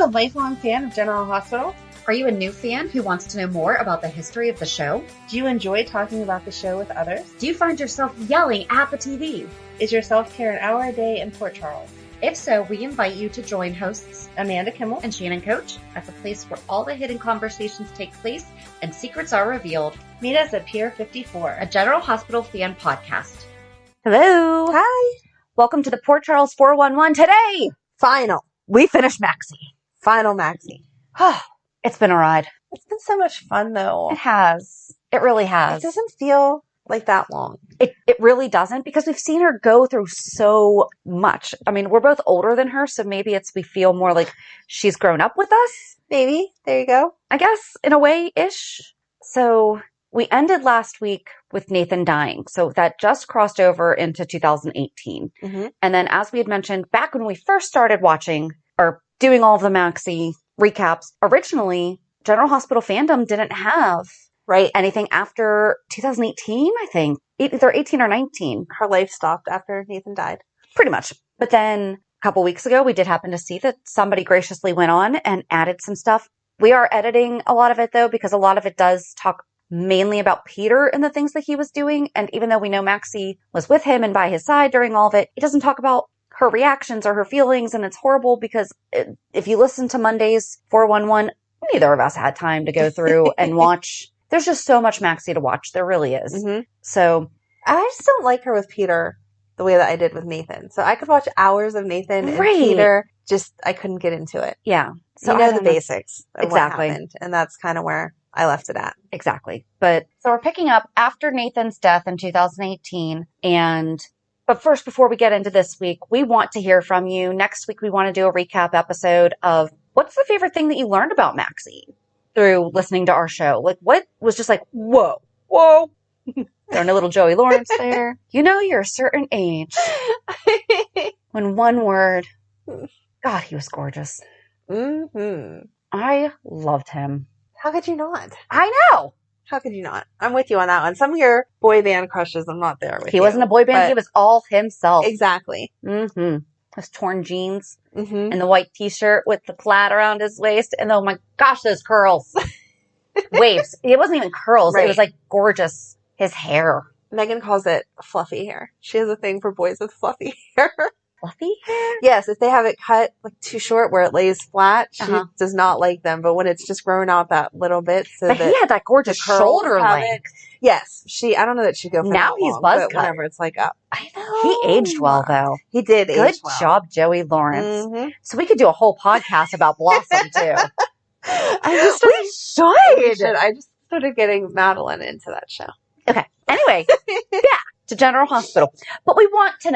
a lifelong fan of General Hospital? Are you a new fan who wants to know more about the history of the show? Do you enjoy talking about the show with others? Do you find yourself yelling at the TV? Is your self-care an hour a day in Port Charles? If so, we invite you to join hosts Amanda Kimmel and Shannon Coach at the place where all the hidden conversations take place and secrets are revealed. Meet us at Pier 54, a General Hospital fan podcast. Hello. Hi. Welcome to the Port Charles 411 today. We finished Maxie. Final Maxie. It's been a ride. It's been so much fun, though. It has. It really It has. doesn't feel like that long. It really doesn't, because we've seen her go through so much. I mean, we're both older than her, so maybe we feel more like she's grown up with us. Maybe. There you go. I guess, in a way-ish. So we ended last week with Nathan dying. So that just crossed over into 2018. Mm-hmm. And then, as we had mentioned, back when we first started watching or doing all of the Maxie recaps, originally, General Hospital fandom didn't have anything after 2018, I think. Either 18 or 19. Her life stopped after Nathan died. Pretty much. But then a couple weeks ago, we did happen to see that somebody graciously went on and added some stuff. We are editing a lot of it, though, because a lot of it does talk mainly about Peter and the things that he was doing. And even though we know Maxie was with him and by his side during all of it, it doesn't talk about her reactions or her feelings. And it's horrible because if you listen to Monday's 411, neither of us had time to go through and watch. There's just so much Maxie to watch. There really is. Mm-hmm. So I just don't like her with Peter the way that I did with Nathan. So I could watch hours of Nathan and Peter. Just, I couldn't get into it. Yeah. So the basics of exactly what happened. And that's kind of where I left it at. Exactly. But so we're picking up after Nathan's death in 2018. But first, before we get into this week, we want to hear from you. Next week, we want to do a recap episode of what's the favorite thing that you learned about Maxie through listening to our show? Like, what was just like, whoa. Throwing a little Joey Lawrence there. You know, you're a certain age when one word, God, he was gorgeous. Mm-hmm. I loved him. How could you not? I know. How could you not? I'm with you on that one. Some of your boy band crushes, I'm not there with He wasn't a boy band. He was all himself. Exactly. Mm-hmm. His torn jeans Mm-hmm. and the white t-shirt with the plaid around his waist. And oh my gosh, those curls. Waves. It wasn't even curls. Right. It was like gorgeous. His hair. Megan calls it fluffy hair. She has a thing for boys with fluffy hair. Fluffy hair? Yes, if they have it cut like too short where it lays flat, she does not like them. But when it's just growing out that little bit, so but that he had that gorgeous shoulder length. Yes, I don't know that she'd go for now that he's long, buzz but cut. whenever it's like up. I know. He aged well, though. He did Good age well. job, Joey Lawrence. Mm-hmm. So we could do a whole podcast about Blossom, too. We should. I just started getting Madeline into that show. Okay. Anyway, back to General Hospital. But we want to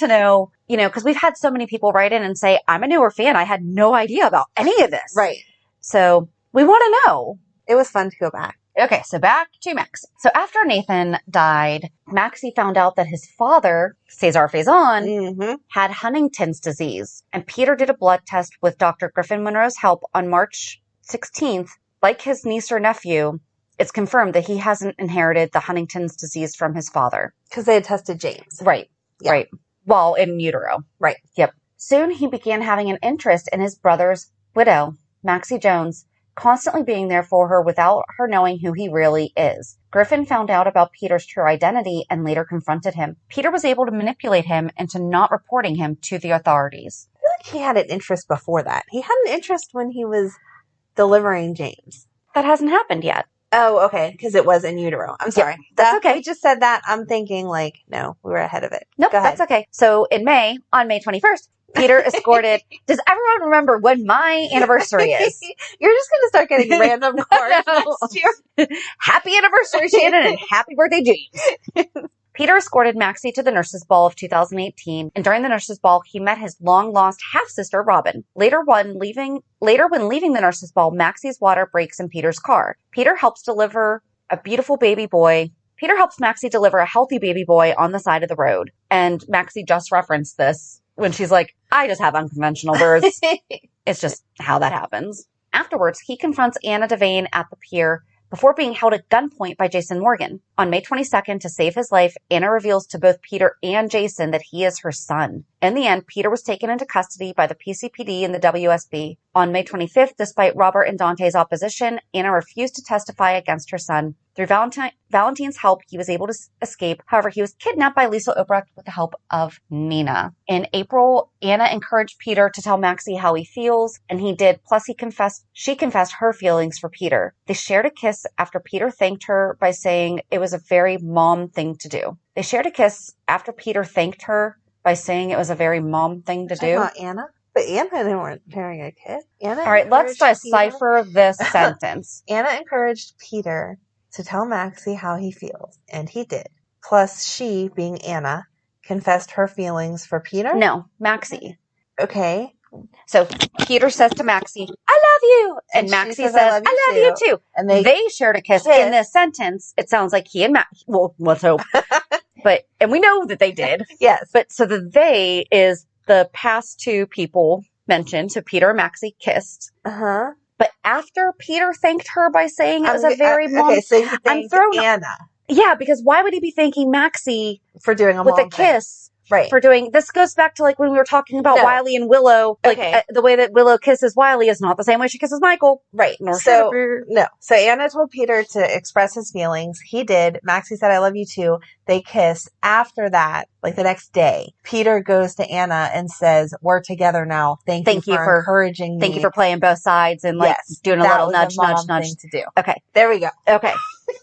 know, you know, because we've had so many people write in and say, I'm a newer fan. I had no idea about any of this. Right. So we want to know. It was fun to go back. Okay, so back to Maxie. So after Nathan died, Maxie found out that his father, Cesar Faison, had Huntington's disease. And Peter did a blood test with Dr. Griffin Monroe's help on March 16th. Like his niece or nephew, it's confirmed that he hasn't inherited the Huntington's disease from his father. Because they had tested James. Right, Yeah. right. Well, in utero. Right. Yep. Soon he began having an interest in his brother's widow, Maxie Jones, constantly being there for her without her knowing who he really is. Griffin found out about Peter's true identity and later confronted him. Peter was able to manipulate him into not reporting him to the authorities. I feel like he had an interest before that. He had an interest when he was delivering James. That hasn't happened yet. Oh, okay, because it was in utero. I'm sorry. That's okay. We just said that. I'm thinking like, no, we were ahead of it. Nope, Go ahead. that's okay. So on May 21st, Peter escorted... Does everyone remember when my anniversary is? You're just going to start getting random cards next year. Happy anniversary, Shannon, and happy birthday, James. Peter escorted Maxie to the nurses' ball of 2018, and during the nurses' ball, he met his long-lost half-sister, Robin. Later, when leaving the nurses' ball, Maxie's water breaks in Peter's car. Peter helps Maxie deliver a healthy baby boy on the side of the road. And Maxie just referenced this when she's like, I just have unconventional births. It's just how that happens. Afterwards, he confronts Anna Devane at the pier, before being held at gunpoint by Jason Morgan. On May 22nd, to save his life, Anna reveals to both Peter and Jason that he is her son. In the end, Peter was taken into custody by the PCPD and the WSB. On May 25th, despite Robert and Dante's opposition, Anna refused to testify against her son. Through Valentine's help, he was able to escape. However, he was kidnapped by Lisa Obrecht with the help of Nina. In April, Anna encouraged Peter to tell Maxie how he feels, and he did. Plus, she confessed her feelings for Peter. They shared a kiss after Peter thanked her by saying it was a very mom thing to do. They shared a kiss after Peter thanked her by saying it was a very mom thing to do. Not Anna? But Anna and him weren't sharing a kiss. Anna. All right, let's decipher this sentence. Anna encouraged Peter to tell Maxie how he feels, and he did. Plus, she, being Anna, confessed her feelings for Peter? No, Maxie. Okay. So Peter says to Maxie, I love you. And Maxie says, I love you too. And they shared a kiss. In this sentence, it sounds like he and Maxie, well, let's hope. And we know that they did. Yes. But so the they is the past two people mentioned. So Peter and Maxie kissed. Uh-huh. But after Peter thanked her by saying it was a very mom... Okay, so you thanked Anna. Yeah, because why would he be thanking Maxie for doing a with mom a kiss? Right. For doing... This goes back to like when we were talking about Wiley and Willow. Like the way that Willow kisses Wiley is not the same way she kisses Michael. Right. So Anna told Peter to express his feelings. He did. Maxie said, I love you too. They kiss. After that, like the next day, Peter goes to Anna and says, we're together now. Thank you for encouraging me. Thank you for playing both sides and doing a little nudge thing to do. Okay. There we go. Okay.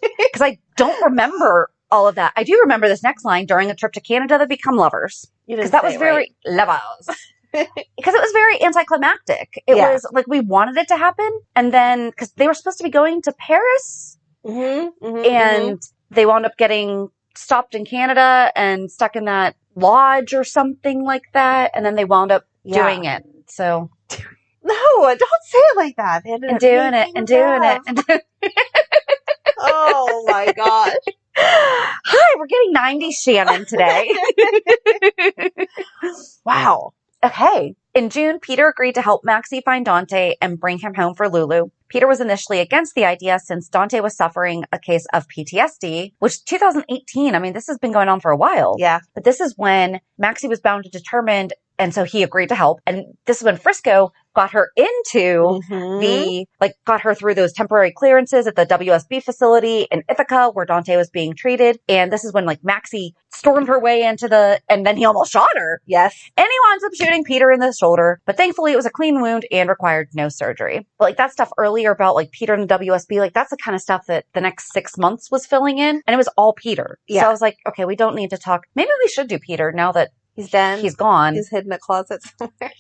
Because I don't remember all of that. I do remember this next line: during a trip to Canada, they become lovers. Because that was very lovers. Because it was very anticlimactic. It was like we wanted it to happen, and then because they were supposed to be going to Paris, and they wound up getting stopped in Canada and stuck in that lodge or something like that, and then they wound up doing it. So no, don't say it like that. And doing it. Oh my gosh. Hi, we're getting 90s Shannon today. Wow. Okay. In June, Peter agreed to help Maxie find Dante and bring him home for Lulu. Peter was initially against the idea since Dante was suffering a case of PTSD, which 2018, I mean, this has been going on for a while. Yeah. But this is when Maxie was bound and determined, and so he agreed to help. And this is when Frisco got her into got her through those temporary clearances at the WSB facility in Ithaca where Dante was being treated. And this is when Maxie stormed her way into and then he almost shot her. Yes. And he winds up shooting Peter in the shoulder. But thankfully it was a clean wound and required no surgery. But that stuff earlier about Peter and the WSB, that's the kind of stuff that the next 6 months was filling in. And it was all Peter. Yeah. So I was like, okay, we don't need to talk. Maybe we should do Peter now that he's dead. He's gone. He's hid in a closet somewhere.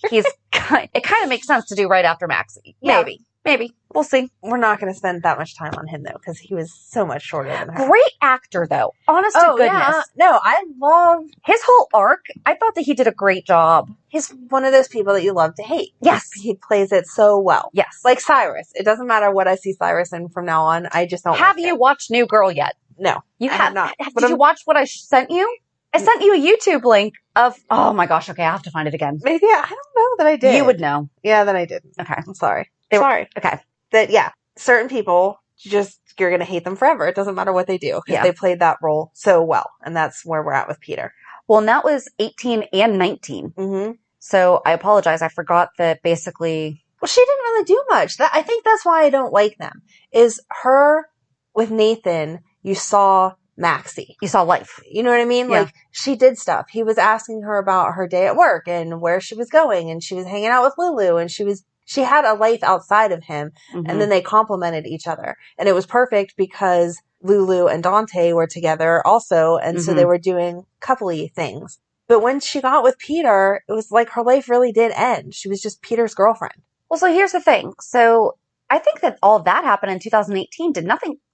It kind of makes sense to do right after Maxie. Yeah. Maybe. We'll see. We're not going to spend that much time on him, though, because he was so much shorter than her. Great actor, though. Honest to goodness. Yeah. No, I love his whole arc. I thought that he did a great job. He's one of those people that you love to hate. Yes. He plays it so well. Yes. Like Cyrus. It doesn't matter what I see Cyrus in from now on. I just don't Have you watched New Girl yet? No. You have not. Did you watch what I sent you? I sent you a YouTube link of, oh my gosh, okay, I have to find it again. Maybe, I don't know that I did. You would know. Yeah, then I didn't. Okay. I'm sorry. Okay. That, certain people, you're going to hate them forever. It doesn't matter what they do. Because they played that role so well. And that's where we're at with Peter. Well, and that was 18 and 19. Mm-hmm. So I apologize. I forgot that basically. Well, she didn't really do much. I think that's why I don't like them. Is her with Nathan, you saw Maxie. You saw life. You know what I mean? Yeah. She did stuff. He was asking her about her day at work and where she was going, and she was hanging out with Lulu, and she had a life outside of him, and then they complemented each other. And it was perfect because Lulu and Dante were together also, and so they were doing coupley things. But when she got with Peter, it was like her life really did end. She was just Peter's girlfriend. Well, so here's the thing. So I think that all of that happened in 2018. Did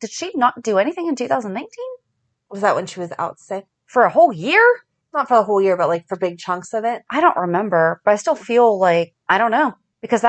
she not do anything in 2019? Was that when she was out sick? For a whole year? Not for the whole year, but for big chunks of it. I don't remember, but I still feel like, I don't know. Because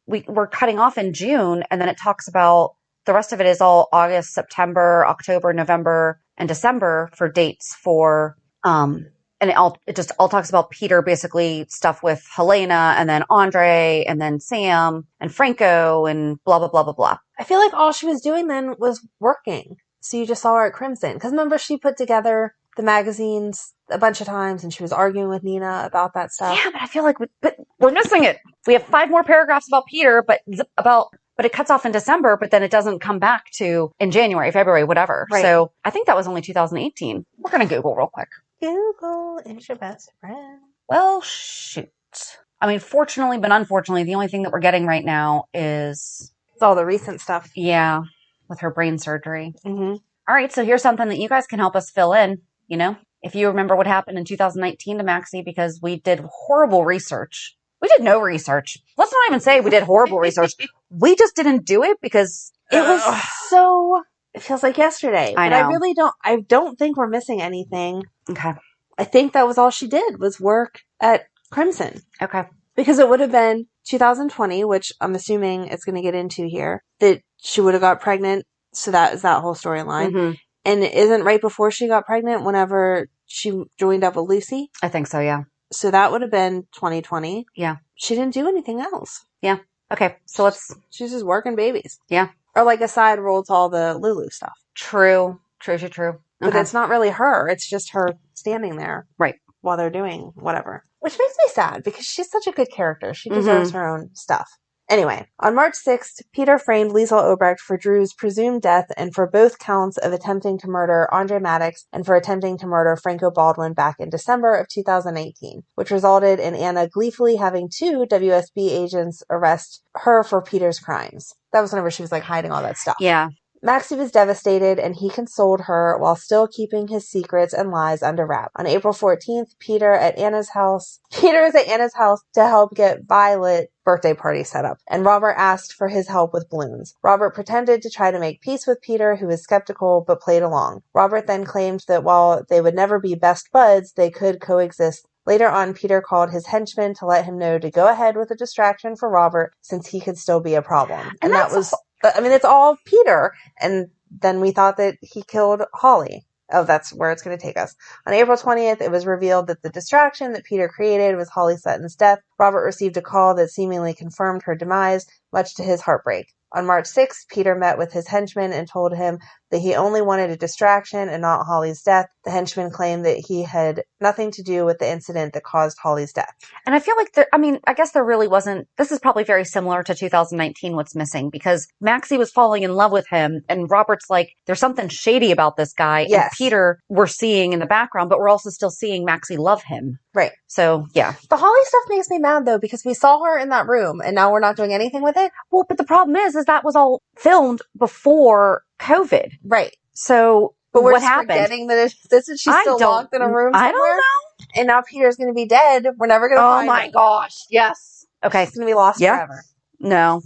we're cutting off in June, and then it talks about, the rest of it is all August, September, October, November, and December for dates for, and And it just all talks about Peter, basically stuff with Helena and then Andre and then Sam and Franco and blah, blah, blah, blah, blah. I feel like all she was doing then was working. So you just saw her at Crimson. Because remember, she put together the magazines a bunch of times and she was arguing with Nina about that stuff. Yeah, but I feel like we're missing it. We have 5 more paragraphs about Peter, but it cuts off in December, but then it doesn't come back to in January, February, whatever. Right. So I think that was only 2018. We're going to Google real quick. Google is your best friend. Well, shoot. I mean, fortunately, but unfortunately, the only thing that we're getting right now is... It's all the recent stuff. Yeah, with her brain surgery. Mm-hmm. All right, so here's something that you guys can help us fill in, you know? If you remember what happened in 2019 to Maxie, because we did horrible research. We did no research. Let's not even say we did horrible research. We just didn't do it because it was so... It feels like yesterday. I know. But I don't think we're missing anything. Okay. I think that was all she did was work at Crimson. Okay. Because it would have been 2020, which I'm assuming it's going to get into here, that she would have got pregnant. So that is that whole storyline. Mm-hmm. And it isn't right before she got pregnant whenever she joined up with Lucy. I think so, yeah. So that would have been 2020. Yeah. She didn't do anything else. Yeah. Okay. So she's just working babies. Yeah. Or like a side role to all the Lulu stuff. True. But it's not really her. It's just her standing there. Right. While they're doing whatever. Which makes me sad because she's such a good character. She deserves her own stuff. Anyway, on March 6th, Peter framed Liesel Obrecht for Drew's presumed death and for both counts of attempting to murder Andre Maddox and for attempting to murder Franco Baldwin back in December of 2018, which resulted in Anna gleefully having 2 WSB agents arrest her for Peter's crimes. That was whenever she was like hiding all that stuff. Yeah. Maxie was devastated, and he consoled her while still keeping his secrets and lies under wrap. On April 14th, Peter is at Anna's house to help get Violet's birthday party set up, and Robert asked for his help with balloons. Robert pretended to try to make peace with Peter, who was skeptical but played along. Robert then claimed that while they would never be best buds, they could coexist. Later on, Peter called his henchman to let him know to go ahead with a distraction for Robert, since he could still be a problem. And that was... I mean, it's all Peter. And then we thought that he killed Holly. Oh, that's where it's going to take us. On April 20th, it was revealed that the distraction that Peter created was Holly Sutton's death. Robert received a call that seemingly confirmed her demise, much to his heartbreak. On March 6th, Peter met with his henchman and told him that he only wanted a distraction and not Holly's death. The henchman claimed that he had nothing to do with the incident that caused Holly's death. And I feel like I guess there really wasn't, this is probably very similar to 2019, what's missing, because Maxie was falling in love with him and Robert's like, there's something shady about this guy. Yes. And Peter we're seeing in the background, but we're also still seeing Maxie love him. Right. So, yeah. The Holly stuff makes me mad, though, because we saw her in that room, and now we're not doing anything with it. Well, but the problem is that was all filmed before COVID. Right. So, but we're what just happened? Forgetting that she's still locked in a room somewhere. I don't know. And now Peter's going to be dead. We're never going to find him. Oh, my gosh. Yes. Okay. He's going to be lost forever. No.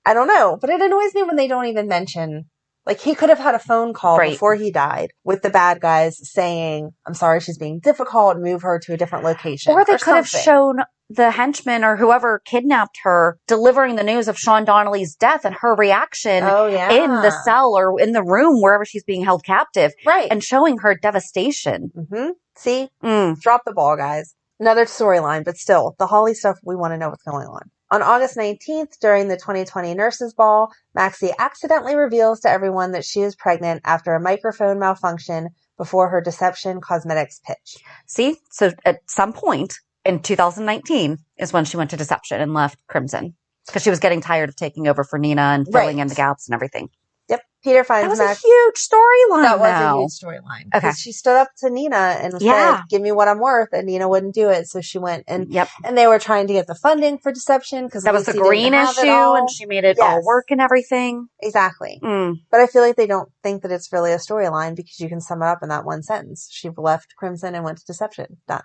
I don't know. But it annoys me when they don't even mention... Like, he could have had a phone call before he died with the bad guys saying, I'm sorry she's being difficult, move her to a different location. Or they could have shown the henchman or whoever kidnapped her delivering the news of Sean Donnelly's death and her reaction in the cell or in the room wherever she's being held captive. Right. And showing her devastation. Mm-hmm. See? Drop the ball, guys. Another storyline, but still, the Holly stuff, we want to know what's going on. On August 19th, during the 2020 Nurses Ball, Maxie accidentally reveals to everyone that she is pregnant after a microphone malfunction before her Deception Cosmetics pitch. See? So at some point in 2019 is when she went to Deception and left Crimson. Because she was getting tired of taking over for Nina and filling in the gaps and everything. Yep. Peter finds That was a huge storyline. That was a huge storyline. Okay. She stood up to Nina and said, give me what I'm worth. And Nina wouldn't do it. So she went and they were trying to get the funding for Deception. Because that was the green issue and she made it all work and everything. Exactly. But I feel like they don't think that it's really a storyline because you can sum it up in that one sentence. She left Crimson and went to Deception. Done.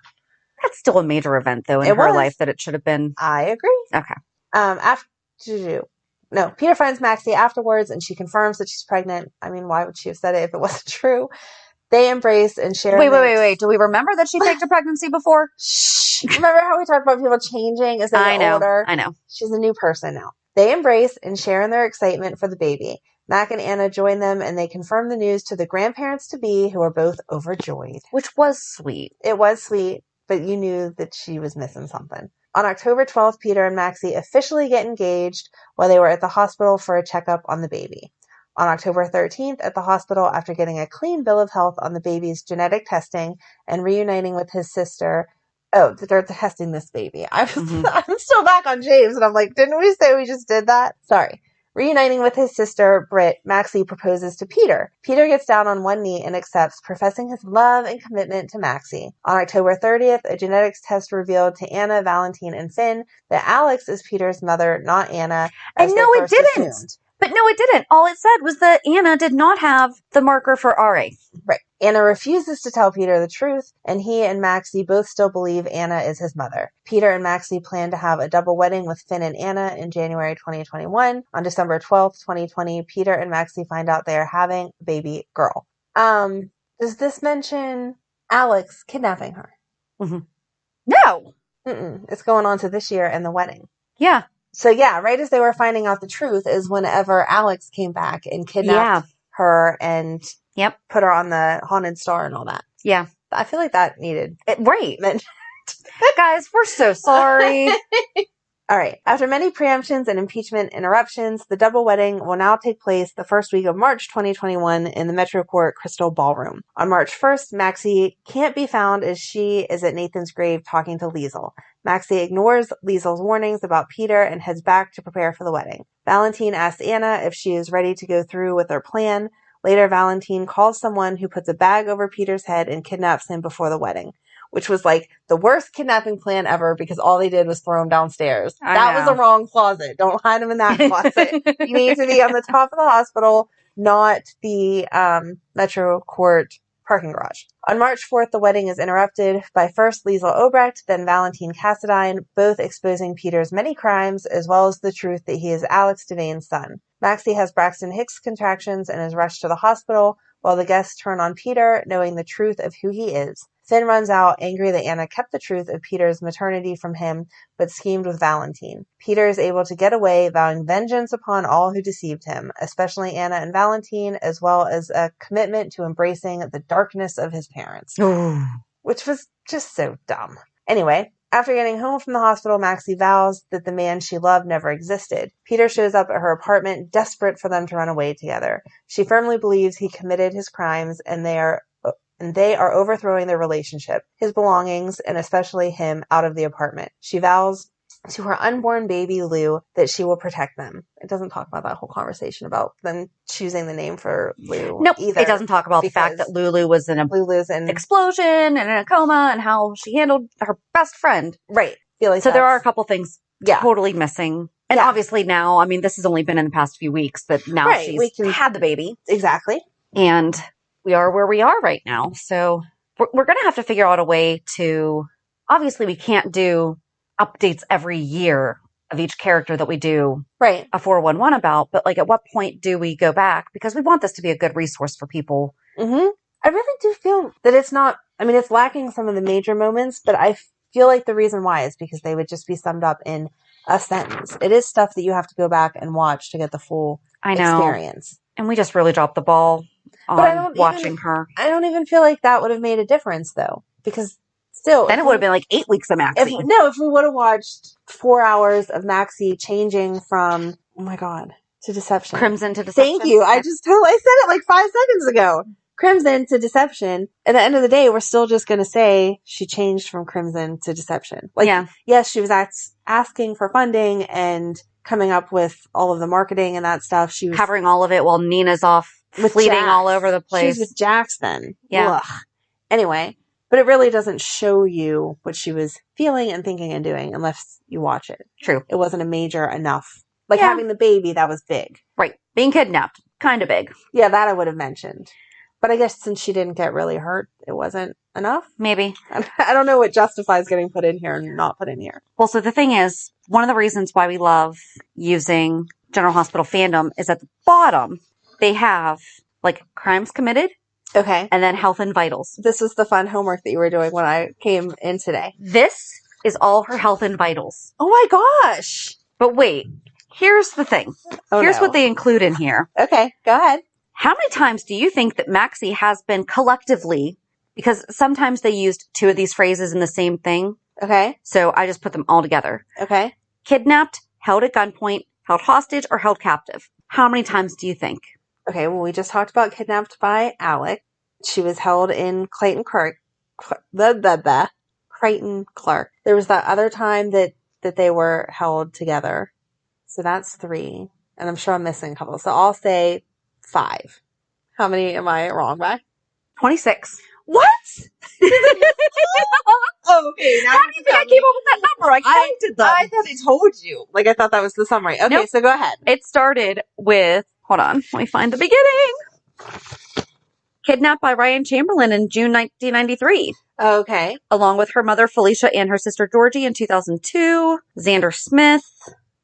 That's still a major event though in her life that it should have been. I agree. Okay. Peter finds Maxie afterwards and she confirms that she's pregnant. I mean, why would she have said it if it wasn't true? They embrace and share. Wait. Do we remember that she faked a pregnancy before? Shh. Remember how we talked about people changing as they get older? I know. She's a new person now. They embrace and share in their excitement for the baby. Mac and Anna join them, and they confirm the news to the grandparents-to-be, who are both overjoyed. Which was sweet. It was sweet, but you knew that she was missing something. On October 12th, Peter and Maxie officially get engaged while they were at the hospital for a checkup on the baby. On October 13th, at the hospital, after getting a clean bill of health on the baby's genetic testing and reuniting with his sister... Oh, they're testing this baby. I'm still back on James, and I'm like, didn't we say we just did that? Sorry. Reuniting with his sister, Britt, Maxie proposes to Peter. Peter gets down on one knee and accepts, professing his love and commitment to Maxie. On October 30th, a genetics test revealed to Anna, Valentine, and Finn that Alex is Peter's mother, not Anna. And no, it didn't. Assumed. But no, it didn't. All it said was that Anna did not have the marker for RA. Right. Anna refuses to tell Peter the truth, and he and Maxie both still believe Anna is his mother. Peter and Maxie plan to have a double wedding with Finn and Anna in January 2021. On December 12th, 2020, Peter and Maxie find out they are having a baby girl. Does this mention Alex kidnapping her? Mm-hmm. No. It's going on to this year and the wedding. Yeah. So yeah, right as they were finding out the truth is whenever Alex came back and kidnapped her and put her on the Haunted Star and all that. Yeah. I feel like that needed right. Guys, we're so sorry. All right. After many preemptions and impeachment interruptions, the double wedding will now take place the first week of March 2021 in the Metro Court Crystal Ballroom. On March 1st, Maxie can't be found as she is at Nathan's grave talking to Liesl. Maxie ignores Liesl's warnings about Peter and heads back to prepare for the wedding. Valentine asks Anna if she is ready to go through with their plan. Later, Valentine calls someone who puts a bag over Peter's head and kidnaps him before the wedding, which was like the worst kidnapping plan ever because all they did was throw him downstairs. That was the wrong closet. Don't hide him in that closet. You need to be on the top of the hospital, not the Metro Court parking garage. On March 4th, the wedding is interrupted by first Liesl Obrecht, then Valentine Cassadine, both exposing Peter's many crimes, as well as the truth that he is Alex Devane's son. Maxie has Braxton Hicks contractions and is rushed to the hospital, while the guests turn on Peter, knowing the truth of who he is. Finn runs out, angry that Anna kept the truth of Peter's maternity from him, but schemed with Valentine. Peter is able to get away, vowing vengeance upon all who deceived him, especially Anna and Valentine, as well as a commitment to embracing the darkness of his parents. Which was just so dumb. Anyway, after getting home from the hospital, Maxie vows that the man she loved never existed. Peter shows up at her apartment, desperate for them to run away together. She firmly believes he committed his crimes, and they are overthrowing their relationship, his belongings, and especially him, out of the apartment. She vows to her unborn baby, Lou, that she will protect them. It doesn't talk about that whole conversation about them choosing the name for Lou. Nope, either, it doesn't talk about the fact that Lulu was in an explosion and in a coma and how she handled her best friend. Right. Feel like so there are a couple things totally missing. And Yeah. obviously now, I mean, this has only been in the past few weeks, but now Right, she's had the baby. Exactly. And we are where we are right now. So we're going to have to figure out a way to, obviously we can't do updates every year of each character that we do Right. a 411 about, but like at what point do we go back? Because we want this to be a good resource for people. Mm-hmm. I really do feel that it's not, I mean, it's lacking some of the major moments, but I feel like the reason why is because they would just be summed up in a sentence. It is stuff that you have to go back and watch to get the full experience. And we just really dropped the ball on watching her. I don't even feel like that would have made a difference though, because still. Then it would have been like 8 weeks of Maxie. If we would have watched 4 hours of Maxie changing from, oh my God, to deception. Crimson to deception. Thank you. I said it like 5 seconds ago. Crimson to deception. At the end of the day, we're still just going to say she changed from crimson to deception. Like, yes, she was asking for funding and coming up with all of the marketing and that stuff. She was covering all of it while Nina's off fleeting Jax. all over the place. She's with Jax then. Yeah. Ugh. Anyway, but it really doesn't show you what she was feeling and thinking and doing unless you watch it. True. It wasn't a major enough. Like having the baby, that was big. Right. Being kidnapped, kind of big. Yeah, that I would have mentioned. But I guess since she didn't get really hurt, it wasn't enough. Maybe. I don't know what justifies getting put in here and not put in here. Well, so the thing is, one of the reasons why we love using General Hospital fandom is at the bottom, they have like crimes committed. Okay. And then health and vitals. This was the fun homework that you were doing when I came in today. This is all her health and vitals. Oh my gosh. But wait, here's the thing. Here's what they include in here. Okay, go ahead. How many times do you think that Maxie has been collectively, because sometimes they used two of these phrases in the same thing. Okay. So I just put them all together. Okay. Kidnapped, held at gunpoint, held hostage, or held captive. How many times do you think? Okay, well, we just talked about kidnapped by Alec. She was held in Clayton Clark. Creighton Clark. There was that other time that they were held together. So that's 3. And I'm sure I'm missing a couple. So I'll say 5. How many am I wrong by? 26. What? Oh, okay. Now How do you think I came up with that number? I counted them. I thought I told you. Like, I thought that was the summary. Okay, Nope. So go ahead. It started with, hold on, let me find the beginning. Kidnapped by Ryan Chamberlain in June 1993. Okay. Along with her mother, Felicia, and her sister, Georgie, in 2002. Xander Smith,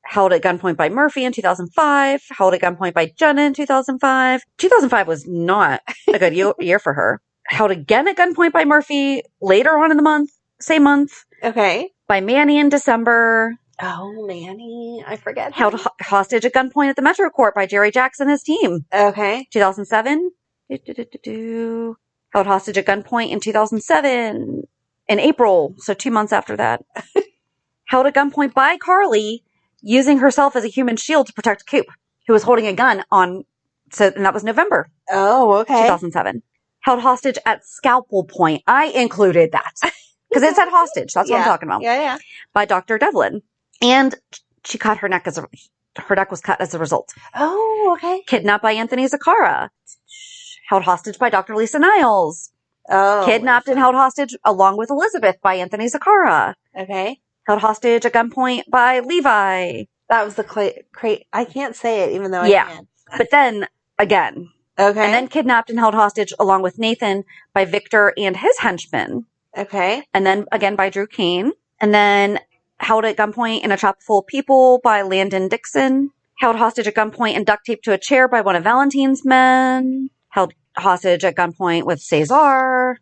held at gunpoint by Murphy in 2005. Held at gunpoint by Jenna in 2005. 2005 was not a good year for her. Held again at gunpoint by Murphy later on in the month, same month. Okay. By Manny in December. Oh, Manny. I forget. Held hostage at gunpoint at the Metro Court by Jerry Jackson and his team. Okay. 2007. Held hostage at gunpoint in 2007. In April, so 2 months after that. Held at gunpoint by Carly, using herself as a human shield to protect Coop, who was holding a gun on, and that was November. Oh, okay. 2007. Held hostage at Scalpel Point. I included that. Because it said hostage. That's what I'm talking about. Yeah. By Dr. Devlin. And she cut her neck her neck was cut as a result. Oh, okay. Kidnapped by Anthony Zakara. Held hostage by Dr. Lisa Niles. Oh. Kidnapped and held hostage along with Elizabeth by Anthony Zakara. Okay. Held hostage at gunpoint by Levi. That was the crate. I can't say it even though I can. But then again. Okay. And then kidnapped and held hostage along with Nathan by Victor and his henchmen. Okay. And then again by Drew Kane. And then held at gunpoint in a trap full of people by Landon Dixon. Held hostage at gunpoint and duct taped to a chair by one of Valentine's men. Held hostage at gunpoint with Cesar.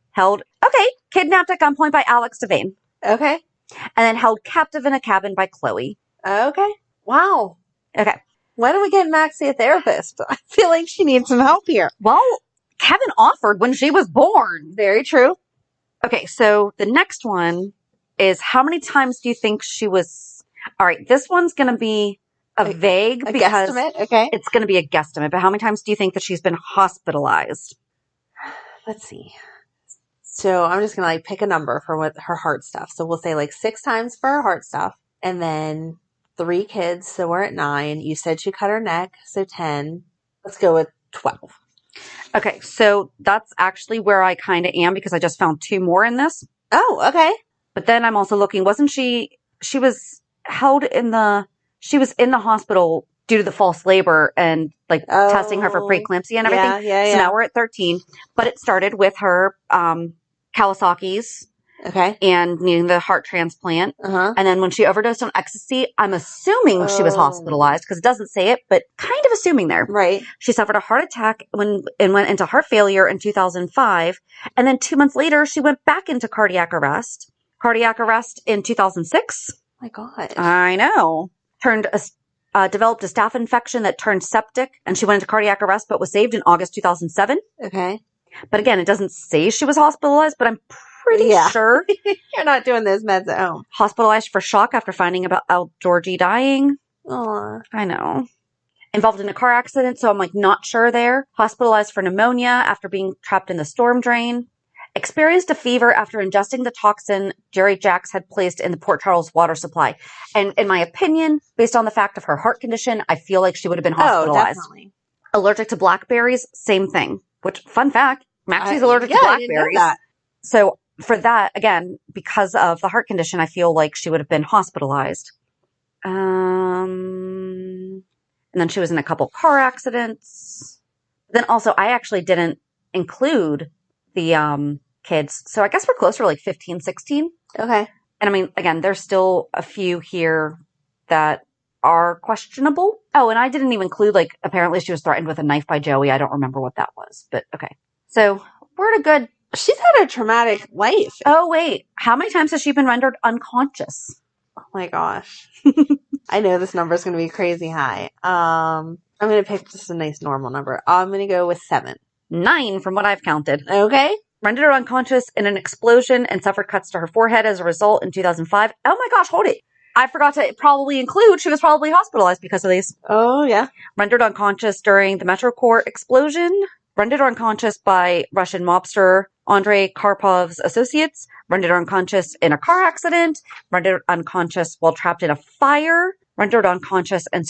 Kidnapped at gunpoint by Alex Devane. Okay. And then held captive in a cabin by Chloe. Okay. Wow. Okay. Why don't we get Maxie a therapist? I feel like she needs some help here. Well, Kevin offered when she was born. Very true. Okay, so the next one is how many times do you think she was... All right, this one's going to be a vague because guesstimate? Okay. It's going to be a guesstimate, but how many times do you think that she's been hospitalized? Let's see. So I'm just going to pick a number for what her heart stuff. So we'll say 6 times for her heart stuff and then 3 kids. So we're at 9. You said she cut her neck. So 10. Let's go with 12. Okay, so that's actually where I kind of am because I just found 2 more in this. Oh, okay. But then I'm also looking, wasn't she was held she was in the hospital due to the false labor and testing her for preeclampsia and everything. Yeah. So now we're at 13, but it started with her, Kawasaki's. Okay. And needing the heart transplant. Uh-huh. And then when she overdosed on ecstasy, I'm assuming she was hospitalized because it doesn't say it, but kind of assuming there. Right. She suffered a heart attack and went into heart failure in 2005. And then 2 months later, she went back into cardiac arrest. Cardiac arrest in 2006. Oh my God. I know. Developed a staph infection that turned septic and she went into cardiac arrest, but was saved in August 2007. Okay. But again, it doesn't say she was hospitalized, but I'm pretty sure. You're not doing those meds at home. Hospitalized for shock after finding about Georgie dying. Aw. I know. Involved in a car accident, so I'm not sure there. Hospitalized for pneumonia after being trapped in the storm drain. Experienced a fever after ingesting the toxin Jerry Jacks had placed in the Port Charles water supply. And in my opinion, based on the fact of her heart condition, I feel like she would have been hospitalized. Oh, definitely. Allergic to blackberries, same thing. Which, fun fact, Maxie's allergic to blackberries. I didn't know that. So for that, again, because of the heart condition, I feel like she would have been hospitalized. And then she was in a couple car accidents. Then also, I actually didn't include the kids. So I guess we're closer to 15, 16. Okay. And I mean, again, there's still a few here that are questionable. Oh, and I didn't even include, apparently she was threatened with a knife by Joey. I don't remember what that was, but okay. So we're at a good... She's had a traumatic life. Oh, wait. How many times has she been rendered unconscious? Oh my gosh. I know this number is going to be crazy high. I'm going to pick just a nice normal number. I'm going to go with 7. 9 from what I've counted. Okay. Rendered her unconscious in an explosion and suffered cuts to her forehead as a result in 2005. Oh my gosh, hold it. I forgot to probably include she was probably hospitalized because of these. Oh, yeah. Rendered unconscious during the Metrocore explosion. Rendered unconscious by Russian mobster Andrei Karpov's associates. Rendered unconscious in a car accident. Rendered unconscious while trapped in a fire. Rendered unconscious and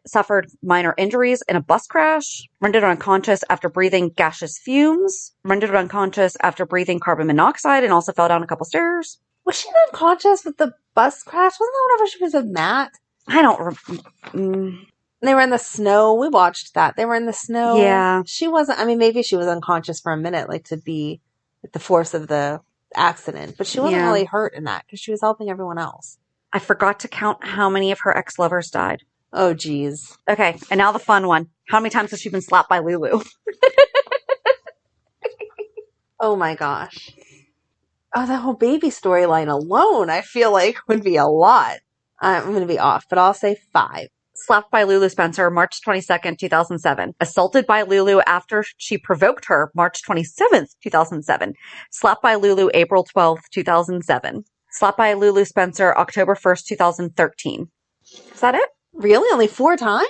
suffered minor injuries in a bus crash. Rendered unconscious after breathing gaseous fumes. Rendered unconscious after breathing carbon monoxide and also fell down a couple stairs. Was she unconscious with the bus crash? Wasn't that whenever she was with Matt? I don't... They were in the snow. We watched that. They were in the snow. Yeah. She wasn't, I mean, maybe she was unconscious for a minute, like to be with the force of the accident, but she wasn't really hurt in that because she was helping everyone else. I forgot to count how many of her ex-lovers died. Oh, geez. Okay, and now the fun one. How many times has she been slapped by Lulu? Oh, my gosh. Oh, that whole baby storyline alone, I feel like would be a lot. I'm going to be off, but I'll say 5. Slapped by Lulu Spencer, March 22nd, 2007. Assaulted by Lulu after she provoked her, March 27th, 2007. Slapped by Lulu, April 12th, 2007. Slapped by Lulu Spencer, October 1st, 2013. Is that it? Really? Only 4 times?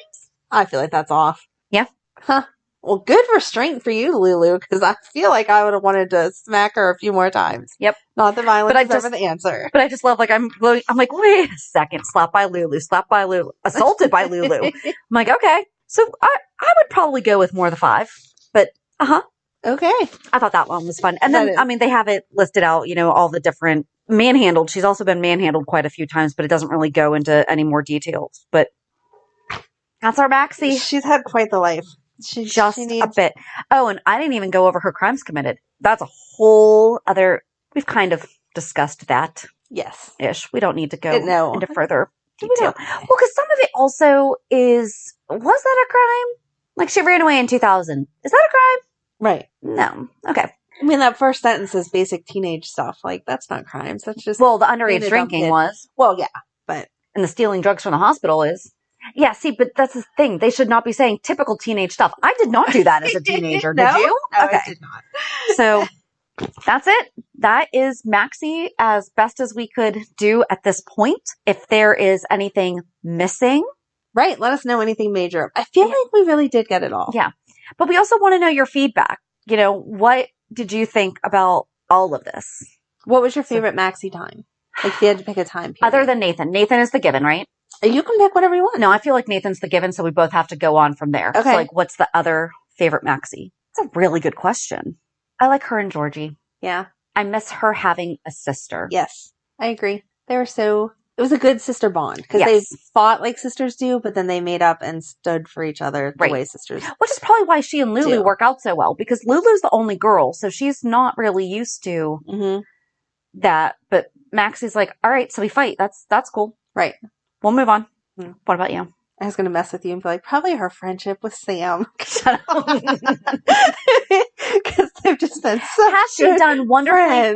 I feel like that's off. Yeah. Huh. Well, good restraint for you, Lulu, because I feel like I would have wanted to smack her a few more times. Yep. Not the violence But is ever the answer. But I just love, like, I'm like, wait a second. Slapped by Lulu. Slapped by Lulu. Assaulted by Lulu. I'm like, okay. So I would probably go with more of the 5. But, Okay. I thought that one was fun. And then, I mean, they have it listed out, you know, all the different manhandled. She's also been manhandled quite a few times, but it doesn't really go into any more details. But that's our Maxie. She's had quite the life. She needs a bit. Oh, and I didn't even go over her crimes committed. That's a whole other, we've kind of discussed that. Yes. Ish. We don't need to go No. into further detail. Well, because some of it also is, was that a crime? Like she ran away in 2000. Is that a crime? Right. No. Okay. I mean, that first sentence is basic teenage stuff. Like, that's not crimes. That's just... Well, the underage drinking was. Well, yeah, but... And the stealing drugs from the hospital is. Yeah, see, but that's the thing. They should not be saying typical teenage stuff. I did not do that as a teenager. No? Did you? No, Okay. I did not. So that's it. That is Maxie as best as we could do at this point. If there is anything missing. Right. Let us know anything major. I feel like we really did get it all. Yeah. But we also want to know your feedback. You know, what did you think about all of this? What was your favorite Maxie time? Like, if you had to pick a time period. Other than Nathan. Nathan is the given, right? You can pick whatever you want. No, I feel like Nathan's the given, so we both have to go on from there. Okay. So, like, what's the other favorite Maxie? It's a really good question. I like her and Georgie. Yeah. I miss her having a sister. Yes. I agree. They were so... It was a good sister bond because they fought like sisters do, but then they made up and stood for each other the way sisters Which is probably why she and Lulu work out so well, because Lulu's the only girl, so she's not really used to that. But Maxie's like, all right, so we fight. That's cool. Right. We'll move on. What about you? I was going to mess with you and be like, probably her friendship with Sam. Shut up. Because they've just been so Has she done wonderfully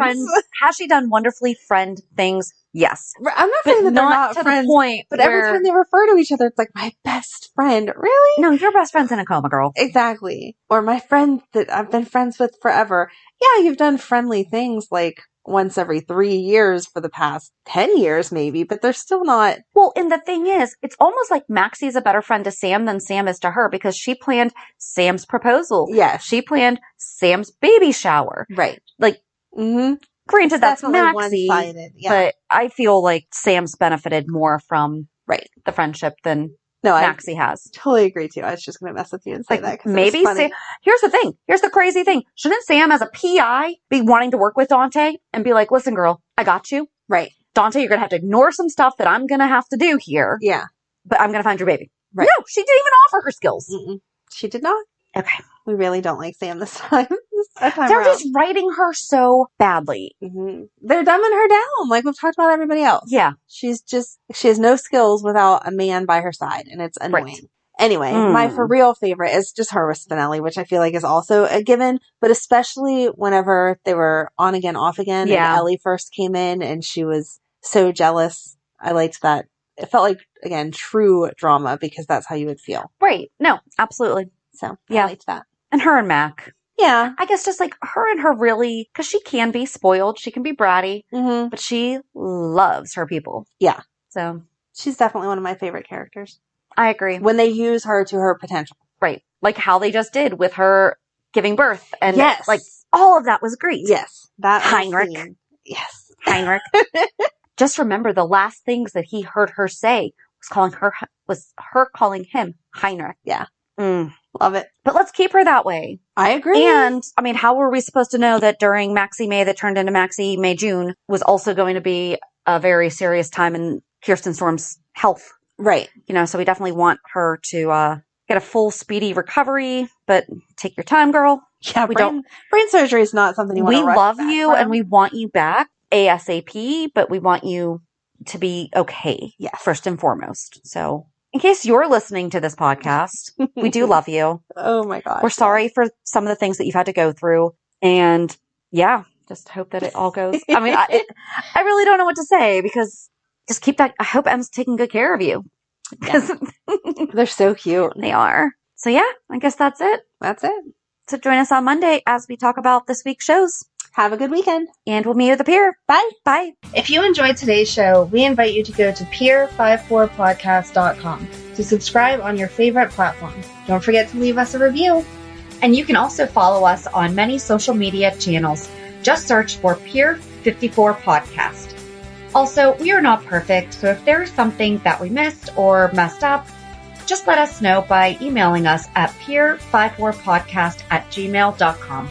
Has she done wonderfully friend things? Yes. I'm not saying that they're not to friends, the point but every time they refer to each other, it's like, my best friend. Really? No, your best friend's in a coma, girl. Exactly. Or my friend that I've been friends with forever. Yeah, you've done friendly things like once every 3 years for the past 10 years maybe, but they're still not. Well, and the thing is, it's almost like Maxie's a better friend to Sam than Sam is to her because she planned Sam's proposal. Yes. She planned Sam's baby shower. Right. Like, granted, that's definitely Maxie, one-sided. Yeah. but I feel like Sam's benefited more from the friendship than Maxie has. Totally agree too. I was just going to mess with you and say that. Maybe Sam, here's the thing. Here's the crazy thing. Shouldn't Sam as a PI be wanting to work with Dante and be like, listen, girl, I got you. Right. Dante, you're going to have to ignore some stuff that I'm going to have to do here. Yeah. But I'm going to find your baby. Right. No, she didn't even offer her skills. She did not. Okay. We really don't like Sam this time. They're just writing her so badly. They're dumbing her down, like we've talked about everybody else. Yeah. She has no skills without a man by her side, and it's annoying. Right. Anyway, my for real favorite is just her with Spinelli, which I feel like is also a given, but especially whenever they were on again, off again, and Ellie first came in, and she was so jealous. I liked that. It felt like again, true drama because that's how you would feel. Right. No, absolutely. So Yeah. I liked that. And her and Mac. Yeah. I guess just like her and her really, because she can be spoiled. She can be bratty, Mm-hmm. but she loves her people. Yeah. So she's definitely one of my favorite characters. I agree. When they use her to her potential. Right. Like how they just did with her giving birth. And yes. like all of that was great. Yes. That Heinrich. Scene. Yes. Heinrich. Just remember the last things that he heard her say was her calling him Heinrich. Yeah. Love it. But let's keep her that way. I agree. And I mean, how were we supposed to know that during Maxie May that turned into Maxie May June was also going to be a very serious time in Kirsten Storm's health? Right. You know, so we definitely want her to get a full speedy recovery, but take your time, girl. Yeah, brain surgery is not something you want to rush. We love back you from. and we want you back ASAP, but we want you to be okay. Yes. First and foremost. So in case you're listening to this podcast, we do love you. Oh my gosh. We're sorry for some of the things that you've had to go through. And yeah, just hope that it all goes. I mean, I really don't know what to say because just keep that. I hope Em's taking good care of you. Because they're so cute. They are. So yeah, I guess that's it. That's it. So join us on Monday as we talk about this week's shows. Have a good weekend. And we'll meet you at the pier. Bye. Bye. If you enjoyed today's show, we invite you to go to pier54podcast.com to subscribe on your favorite platform. Don't forget to leave us a review. And you can also follow us on many social media channels. Just search for Pier 54 Podcast. Also, we are not perfect, so if there is something that we missed or messed up, just let us know by emailing us at pier54podcast@gmail.com.